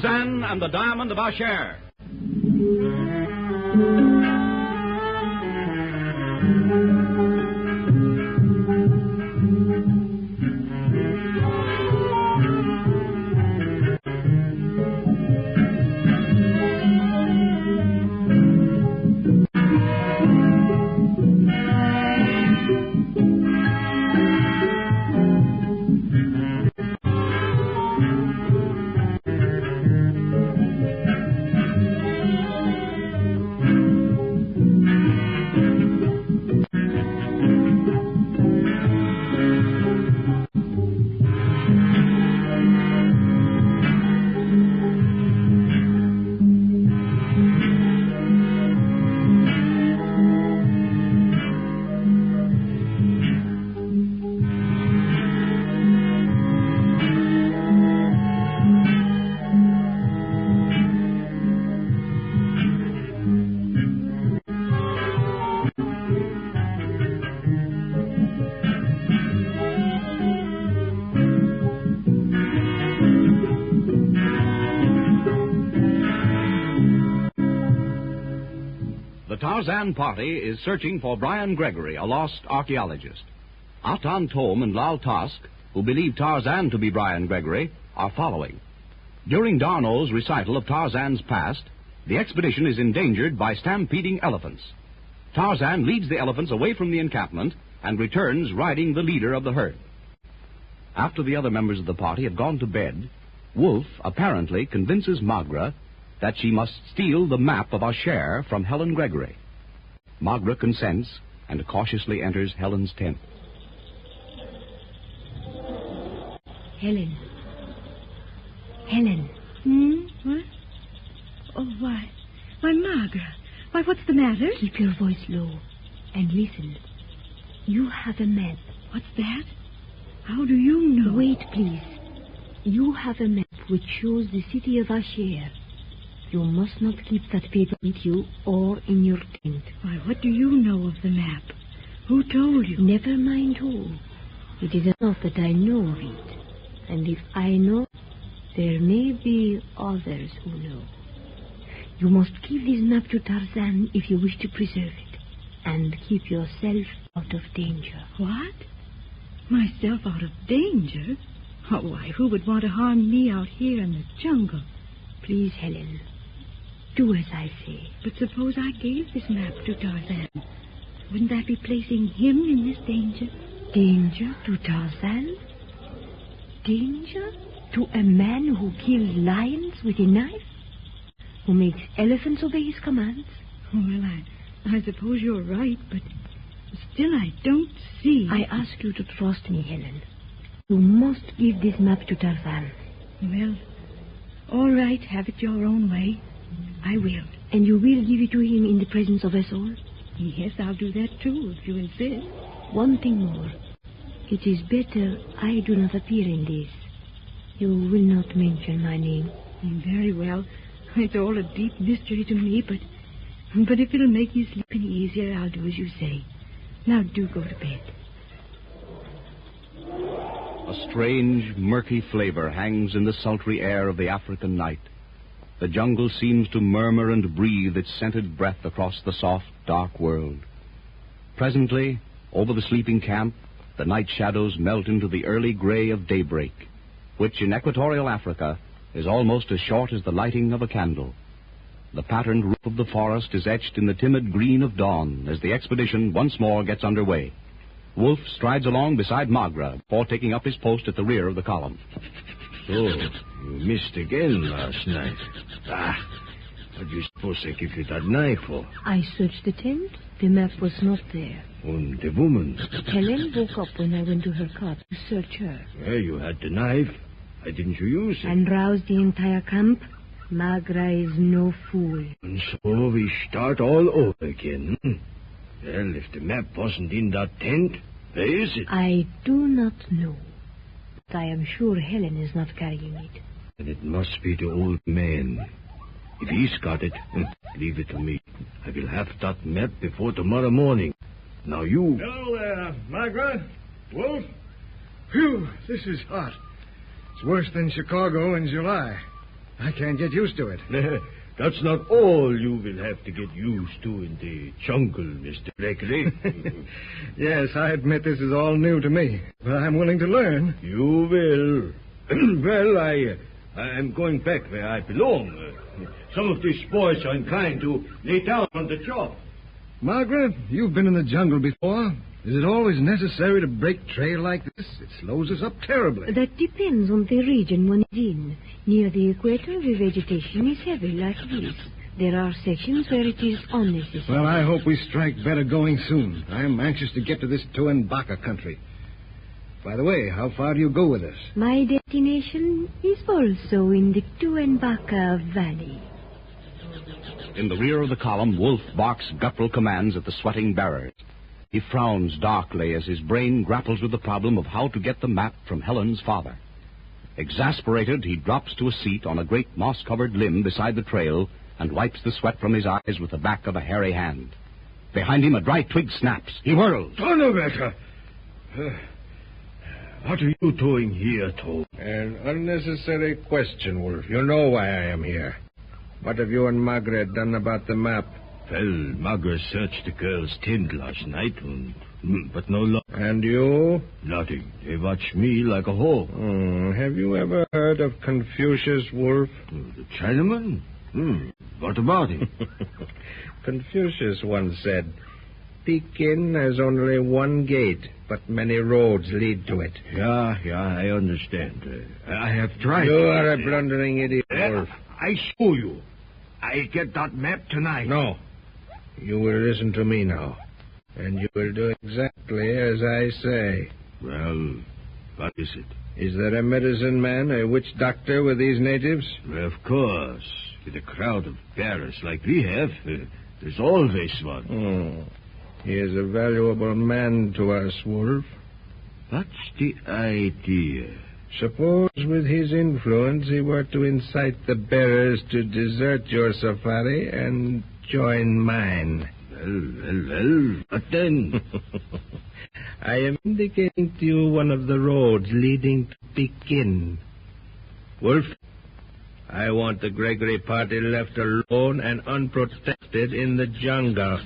Tarzan and the Diamond of Asher. The Tarzan party is searching for Brian Gregory, a lost archaeologist. Atan Tom and Lal Task, who believe Tarzan to be Brian Gregory, are following. During Darno's recital of Tarzan's past, the expedition is endangered by stampeding elephants. Tarzan leads the elephants away from the encampment and returns riding the leader of the herd. After the other members of the party have gone to bed, Wolf apparently convinces Magra that she must steal the map of Asher from Helen Gregory. Magra consents and cautiously enters Helen's tent. Helen. What? Oh, why? Why, Magra. Why, what's the matter? Keep your voice low and listen. You have a map. What's that? How do you know? Wait, please. You have a map which shows the city of Asher. You must not keep that paper with you or in your tent. Why, what do you know of the map? Who told you? Never mind who. It is enough that I know of it. And if I know, there may be others who know. You must give this map to Tarzan if you wish to preserve it. And keep yourself out of danger. What? Myself out of danger? Oh, why, who would want to harm me out here in the jungle? Please, Helen, do as I say. But suppose I gave this map to Tarzan. Wouldn't that be placing him in this danger? Danger to Tarzan? Danger to a man who kills lions with a knife? Who makes elephants obey his commands? Well, I suppose you're right, but still I don't see. I ask you to trust me, Helen. You must give this map to Tarzan. Well, all right, have it your own way. I will. And you will give it to him in the presence of us all? Yes, I'll do that too, if you insist. One thing more. It is better I do not appear in this. You will not mention my name. Very well. It's all a deep mystery to me, but if it'll make you sleep any easier, I'll do as you say. Now do go to bed. A strange, murky flavor hangs in the sultry air of the African night. The jungle seems to murmur and breathe its scented breath across the soft, dark world. Presently, over the sleeping camp, the night shadows melt into the early gray of daybreak, which in equatorial Africa is almost as short as the lighting of a candle. The patterned roof of the forest is etched in the timid green of dawn as the expedition once more gets underway. Wolf strides along beside Magra before taking up his post at the rear of the column. So, you missed again last night. What do you suppose they give you that knife for? I searched the tent. The map was not there. And the woman? Helen woke up when I went to her cot to search her. Well, you had the knife. Why didn't you use it? And roused the entire camp. Magra is no fool. And so we start all over again. Well, if the map wasn't in that tent, where is it? I do not know. But I am sure Helen is not carrying it. And it must be the old man. If he's got it, leave it to me. I will have that map before tomorrow morning. Now you... Hello there, Magra. Wolf? Phew, this is hot. It's worse than Chicago in July. I can't get used to it. That's not all you will have to get used to in the jungle, Mr. Gregory. Yes, I admit this is all new to me, but I'm willing to learn. You will. Well, I'm going back where I belong. Some of these boys are inclined to lay down on the job. Margaret, you've been in the jungle before. Is it always necessary to break trail like this? It slows us up terribly. That depends on the region one is in. Near the equator, the vegetation is heavy like this. There are sections where it is unnecessary. Well, I hope we strike better going soon. I'm anxious to get to this Tuanbaca country. By the way, how far do you go with us? My destination is also in the Tuanbaca Valley. In the rear of the column, Wolf barks guttural commands at the sweating bearers. He frowns darkly as his brain grapples with the problem of how to get the map from Helen's father. Exasperated, he drops to a seat on a great moss-covered limb beside the trail and wipes the sweat from his eyes with the back of a hairy hand. Behind him, a dry twig snaps. He whirls. Donnerwetter! What are you doing here, Tom? An unnecessary question, Wolf. You know why I am here. What have you and Margaret done about the map? Well, Margaret searched the girl's tent last night, but no luck. And you? Nothing. They watched me like a hawk. Have you ever heard of Confucius, Wolf? The Chinaman? What about him? Confucius once said, Pekin has only one gate, but many roads lead to it. Yeah, I understand. I have tried. You are a blundering idiot, Wolf. I show you. I get that map tonight. No. You will listen to me now. And you will do exactly as I say. Well, what is it? Is there a medicine man, a witch doctor with these natives? Of course. With a crowd of bearers like we have, there's always one. He is a valuable man to us, Wolf. What's the idea? Suppose with his influence he were to incite the bearers to desert your safari and join mine. Well, what then? I am indicating to you one of the roads leading to Pekin. Wolf, I want the Gregory party left alone and unprotected in the jungle.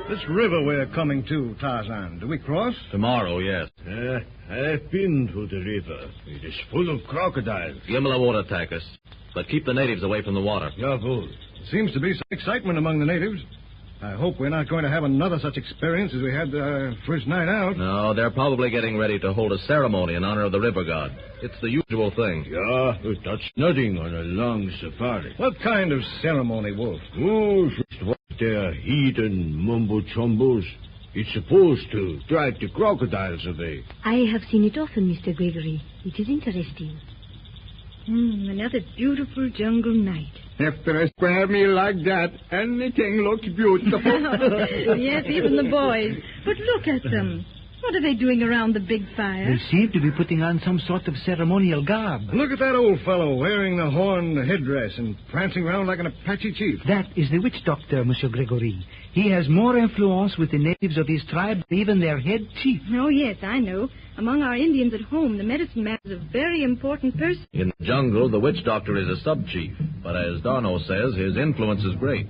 This river we're coming to, Tarzan, do we cross? Tomorrow, yes. I've been to the river. It is full of crocodiles. Gimela won't attack us, but keep the natives away from the water. Jawohl. Seems to be some excitement among the natives. I hope we're not going to have another such experience as we had our first night out. No, they're probably getting ready to hold a ceremony in honor of the river god. It's the usual thing. Yeah, that's nothing on a long safari. What kind of ceremony, Wolf? Oh, just what their heathen mumbo-chumbos. It's supposed to drive the crocodiles away. I have seen it often, Mr. Gregory. It is interesting. Another beautiful jungle night. After a square meal like that, anything looks beautiful. Yes, even the boys. But look at them. What are they doing around the big fire? They seem to be putting on some sort of ceremonial garb. Look at that old fellow wearing the horn headdress and prancing around like an Apache chief. That is the witch doctor, Monsieur Gregory. He has more influence with the natives of his tribe than even their head chief. Oh, yes, I know. Among our Indians at home, the medicine man is a very important person. In the jungle, the witch doctor is a sub-chief, but as Darno says, his influence is great.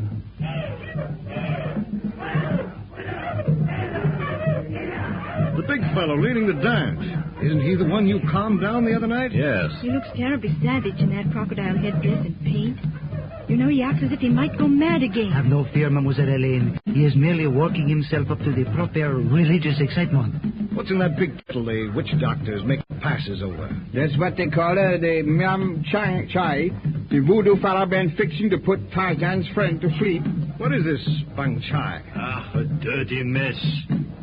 The big fellow leading the dance. Isn't he the one you calmed down the other night? Yes. He looks terribly savage in that crocodile headdress and paint. You know, he acts as if he might go mad again. Have no fear, Mademoiselle Helene. He is merely working himself up to the proper religious excitement. What's in that big kettle the witch doctors make passes over? That's what they call the Miam Chai. The voodoo fella been fixing to put Tarzan's friend to sleep. What is this Bang Chai? A dirty mess.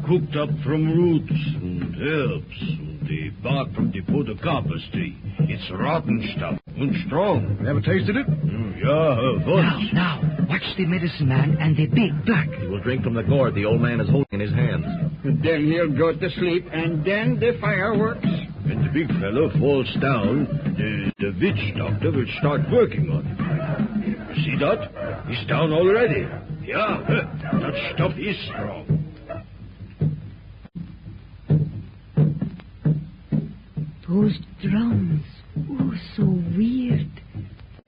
Cooked up from roots and herbs and the bark from the Podocopus tree. It's rotten stuff and strong. Never tasted it? Yeah, once. Now, watch the medicine man and the big black. He will drink from the gourd the old man is holding in his hands. And then he'll go to sleep, and then the fireworks. When the big fellow falls down, the witch doctor will start working on him. See that? He's down already. Yeah, that stuff is strong. Those drums, oh, so weird.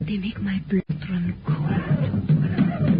They make my blood run cold.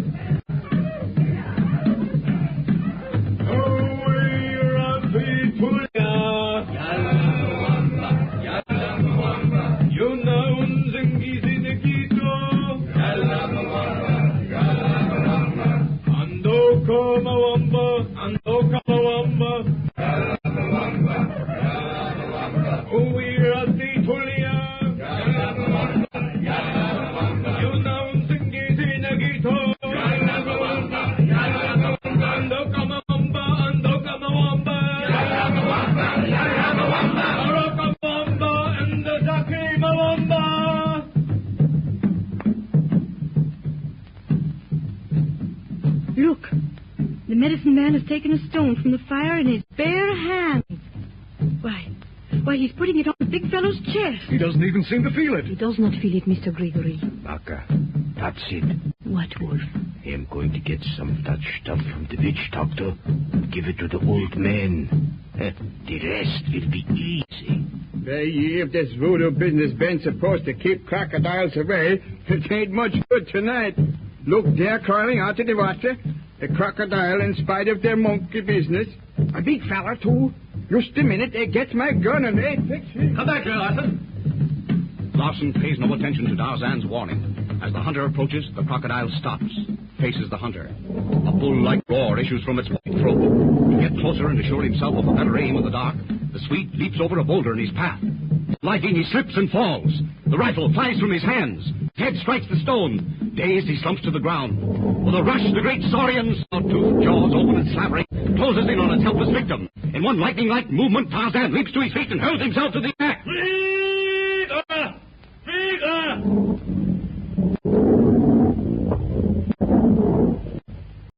Look, the medicine man has taken a stone from the fire in his bare hands. Why, he's putting it on the big fellow's chest. He doesn't even seem to feel it. He does not feel it, Mr. Gregory. Baka, that's it. What, Wolf? I'm going to get some of that stuff from the witch doctor. Give it to the old man. The rest will be easy. Hey, if this voodoo business been supposed to keep crocodiles away, it ain't much good tonight. Look, they're crawling out of the water. The crocodile, in spite of their monkey business. A big fella, too. Just a minute, they get my gun and they fix it. Come back here, Larson. Larson pays no attention to Tarzan's warning. As the hunter approaches, the crocodile stops, faces the hunter. A bull-like roar issues from its white throat. To get closer and assure himself of a better aim in the dark, the Swede leaps over a boulder in his path. Lighting, he slips and falls. The rifle flies from his hands. Head strikes the stone. Dazed, he slumps to the ground. With a rush, the great saurian's saw-toothed jaws open and slavering, closes in on its helpless victim. In one lightning-like movement, Tarzan leaps to his feet and hurls himself to the attack.